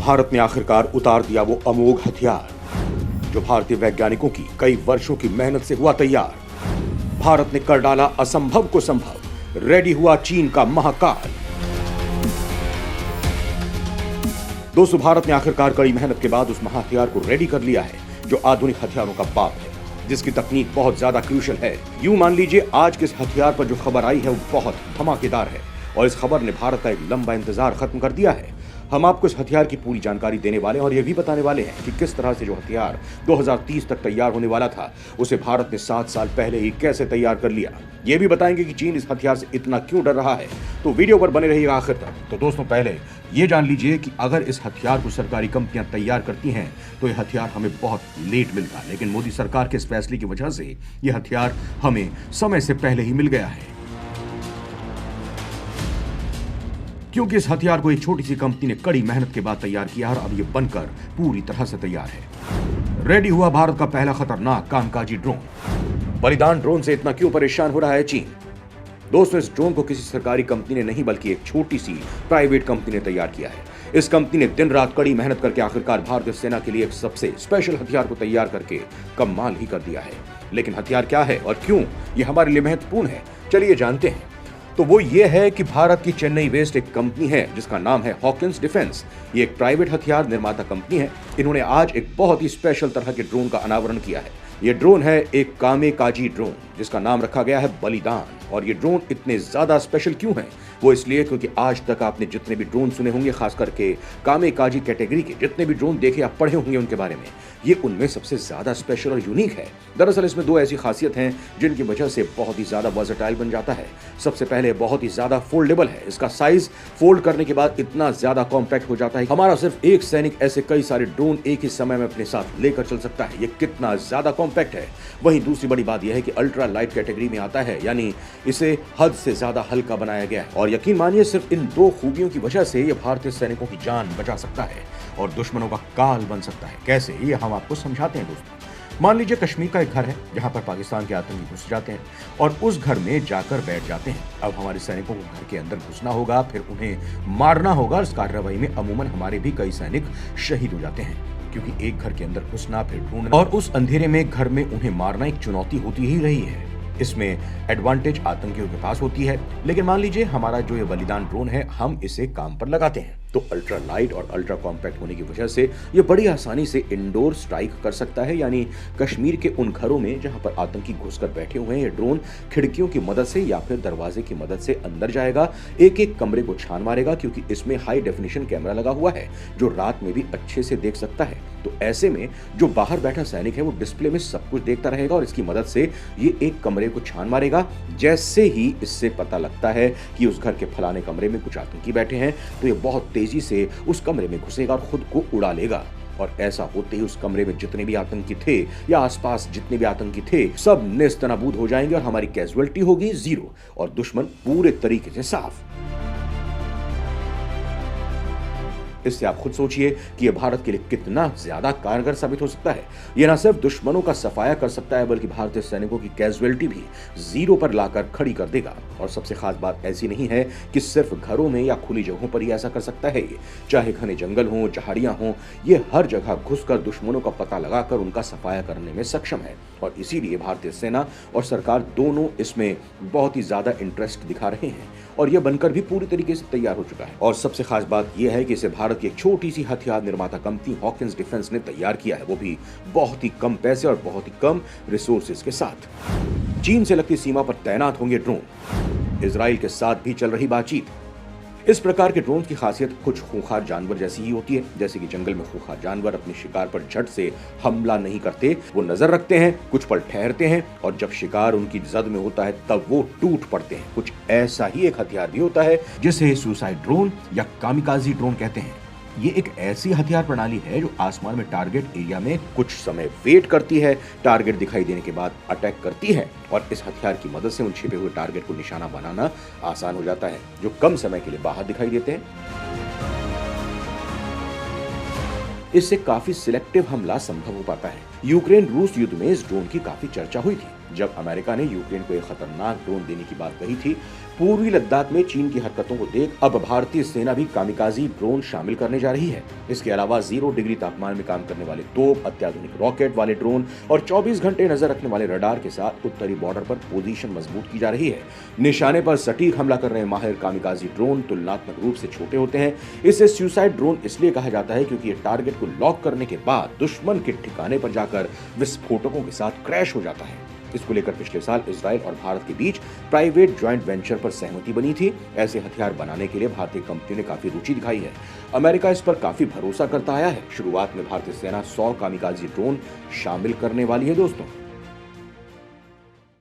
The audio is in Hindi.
भारत ने आखिरकार उतार दिया वो अमोघ हथियार जो भारतीय वैज्ञानिकों की कई वर्षों की मेहनत से हुआ तैयार। भारत ने कर डाला असंभव को संभव, रेडी हुआ चीन का महाकाल। दोस्तों, भारत ने आखिरकार कड़ी मेहनत के बाद उस महाहथियार को रेडी कर लिया है जो आधुनिक हथियारों का बाप है, जिसकी तकनीक बहुत ज्यादा क्रूशियल है। यूं मान लीजिए आज के इस हथियार पर जो खबर आई है वो बहुत धमाकेदार है और इस खबर ने भारत का एक लंबा इंतजार खत्म कर दिया है। हम आपको इस हथियार की पूरी जानकारी देने वाले हैं और यह भी बताने वाले हैं कि किस तरह से जो हथियार 2030 तक तैयार होने वाला था उसे भारत ने 7 साल पहले ही कैसे तैयार कर लिया। यह भी बताएंगे कि चीन इस हथियार से इतना क्यों डर रहा है। तो वीडियो पर बने रहिएगा आखिर तक। तो दोस्तों, पहले ये जान लीजिए कि अगर इस हथियार को सरकारी कंपनियां तैयार करती हैं तो यह हथियार हमें बहुत लेट मिलता, लेकिन मोदी सरकार के इस फैसले की वजह से यह हथियार हमें समय से पहले ही मिल गया है, क्योंकि इस हथियार को एक छोटी सी कंपनी ने कड़ी मेहनत के बाद तैयार किया और अब ये बनकर पूरी तरह से तैयार है। रेडी हुआ भारत का पहला खतरनाक कामकाजी ड्रोन। बलिदान ड्रोन से इतना क्यों परेशान हो रहा है चीन? दोस्तों, इस ड्रोन को किसी सरकारी कंपनी ने नहीं बल्कि एक छोटी सी प्राइवेट कंपनी ने तैयार किया है। इस कंपनी ने दिन रात कड़ी मेहनत करके आखिरकार भारतीय सेना के लिए एक सबसे स्पेशल हथियार को तैयार करके कमाल ही कर दिया है। लेकिन हथियार क्या है और क्यों ये हमारे लिए महत्वपूर्ण है, चलिए जानते हैं। तो वो ये है कि भारत की चेन्नई बेस्ड एक कंपनी है जिसका नाम है हॉकिंस डिफेंस। ये एक प्राइवेट हथियार निर्माता कंपनी है। इन्होंने आज एक बहुत ही स्पेशल तरह के ड्रोन का अनावरण किया है। ये ड्रोन है एक कामेकाजी ड्रोन जिसका नाम रखा गया है बलिदान। और ये ड्रोन इतने ज्यादा स्पेशल क्यों हैं? वो इसलिए क्योंकि आज तक आपने जितने भी ड्रोन सुने होंगे, खास करके कामेकाजी कैटेगरी के जितने भी ड्रोन देखे या पढ़े होंगे उनके बारे में, ये उनमें सबसे ज्यादा स्पेशल और यूनिक है। दरअसल इसमें 2 ऐसी खासियत हैं जिनकी वजह से बहुत ही ज्यादा वर्सेटाइल बन जाता है। सबसे पहले बहुत ही ज्यादा फोल्डेबल है। इसका साइज फोल्ड करने के बाद इतना ज्यादा कॉम्पैक्ट हो जाता है, हमारा सिर्फ एक सैनिक ऐसे कई सारे ड्रोन एक ही समय में अपने साथ लेकर चल सकता है। ये कितना ज्यादा कॉम्पैक्ट है। वहीं दूसरी बड़ी बात यह है कि अल्ट्रा लाइट कैटेगरी में आता है, यानी इसे हद से ज्यादा हल्का बनाया गया है। और यकीन मानिए, सिर्फ इन 2 खूबियों की वजह से यह भारतीय सैनिकों की जान बचा सकता है और दुश्मनों का काल बन सकता है। कैसे, ये हम आपको समझाते हैं दोस्तों। मान लीजिए कश्मीर का एक घर है जहां पर पाकिस्तान के आतंकी घुस जाते हैं और उस घर में जाकर बैठ जाते हैं। अब हमारे सैनिकों को घर के अंदर घुसना होगा, फिर उन्हें मारना होगा। इस कार्रवाई में अमूमन हमारे भी कई सैनिक शहीद हो जाते हैं, क्योंकि एक घर के अंदर घुसना, फिर ढूंढना और उस अंधेरे में घर में उन्हें मारना एक चुनौती होती ही रही है। इसमें एडवांटेज आतंकियों के पास होती है। लेकिन मान लीजिए हमारा जो ये बलिदान ड्रोन है, हम इसे काम पर लगाते हैं तो अल्ट्रा लाइट और अल्ट्रा कॉम्पैक्ट होने की वजह से ये बड़ी आसानी से इंडोर स्ट्राइक कर सकता है। यानी कश्मीर के उन घरों में जहां पर आतंकी घुसकर बैठे हुए हैं, ये ड्रोन खिड़कियों की मदद से या फिर दरवाजे की मदद से अंदर जाएगा, एक एक कमरे को छान मारेगा, क्योंकि इसमें हाई डेफिनेशन कैमरा लगा हुआ है जो रात में भी अच्छे से देख सकता है। तो ऐसे में जो बाहर बैठा सैनिक है वो डिस्प्ले में सब कुछ देखता रहेगा और इसकी मदद से ये एक कमरे को छान मारेगा। जैसे ही इससे पता लगता है कि उस घर के फलाने कमरे में कुछ आतंकी बैठे हैं तो ये बहुत तेजी से उस कमरे में घुसेगा और खुद को उड़ा लेगा। और ऐसा होते ही उस कमरे में जितने भी आतंकी थे या आसपास जितने भी आतंकी थे, सब नेस्तनाबूद हो जाएंगे और हमारी कैजुअलिटी होगी 0 और दुश्मन पूरे तरीके से साफ। इससे आप खुद सोचिए कि यह भारत के लिए कितना ज्यादा कारगर साबित हो सकता है। यह न सिर्फ दुश्मनों का सफाया कर सकता है बल्कि भारतीय सैनिकों की कैजुअलिटी भी 0 पर लाकर खड़ी कर देगा। और सबसे खास बात ऐसी नहीं है कि सिर्फ घरों में या खुली जगहों पर ही ऐसा कर सकता है। ये चाहे घने जंगल हो, झाड़ियां हो, ये हर जगह घुसकर दुश्मनों का पता लगाकर उनका सफाया करने में सक्षम है। और इसीलिए भारतीय सेना और सरकार दोनों इसमें बहुत ही ज्यादा इंटरेस्ट दिखा रहे हैं और यह बनकर भी पूरी तरीके से तैयार हो चुका है। और सबसे खास बात यह है कि इसे भारत की एक छोटी सी हथियार निर्माता कंपनी हॉकिंस डिफेंस ने तैयार किया है, वो भी बहुत ही कम पैसे और बहुत ही कम रिसोर्सेज के साथ। चीन से लगती सीमा पर तैनात होंगे ड्रोन। इजराइल के साथ भी चल रही बातचीत। इस प्रकार के ड्रोन की खासियत कुछ खूंखार जानवर जैसी ही होती है। जैसे कि जंगल में खूंखार जानवर अपने शिकार पर झट से हमला नहीं करते, वो नजर रखते हैं, कुछ पल ठहरते हैं और जब शिकार उनकी जद में होता है तब वो टूट पड़ते हैं। कुछ ऐसा ही एक हथियार भी होता है जिसे सुसाइड ड्रोन या कामिकाजी ड्रोन कहते हैं। ये एक ऐसी हथियार प्रणाली है जो आसमान में टारगेट एरिया में कुछ समय वेट करती है, टारगेट दिखाई देने के बाद अटैक करती है और इस हथियार की मदद से उन छिपे हुए टारगेट को निशाना बनाना आसान हो जाता है, जो कम समय के लिए बाहर दिखाई देते हैं। इससे काफी सिलेक्टिव हमला संभव हो पाता है। यूक्रेन रूस युद्ध में इस ड्रोन की काफी चर्चा हुई थी। जब अमेरिका ने यूक्रेन को एक खतरनाक ड्रोन देने की बात कही थी, पूर्वी लद्दाख में चीन की हरकतों को देख अब भारतीय सेना भी कामिकाजी ड्रोन शामिल करने जा रही है। इसके अलावा 0 डिग्री तापमान में काम करने वाले तोप, अत्याधुनिक रॉकेट वाले ड्रोन और 24 घंटे नजर रखने वाले रडार के साथ उत्तरी बॉर्डर पर पोजीशन मजबूत की जा रही है। निशाने पर सटीक हमला कर रहे माहिर कामिकाजी ड्रोन तुलनात्मक रूप से छोटे होते हैं। इसे सुसाइड ड्रोन इसलिए कहा जाता है क्योंकि ये टारगेट को लॉक करने के बाद दुश्मन के ठिकाने पर जाकर विस्फोटकों के साथ क्रैश हो जाता है। इसको लेकर पिछले साल इजराइल और भारत के बीच प्राइवेट ज्वाइंट वेंचर पर सहमति बनी थी। ऐसे हथियार बनाने के लिए भारतीय कंपनियों ने काफी रुचि दिखाई है। अमेरिका इस पर काफी भरोसा करता आया है। शुरुआत में भारतीय सेना 100 कामिकाजी ड्रोन शामिल करने वाली है दोस्तों।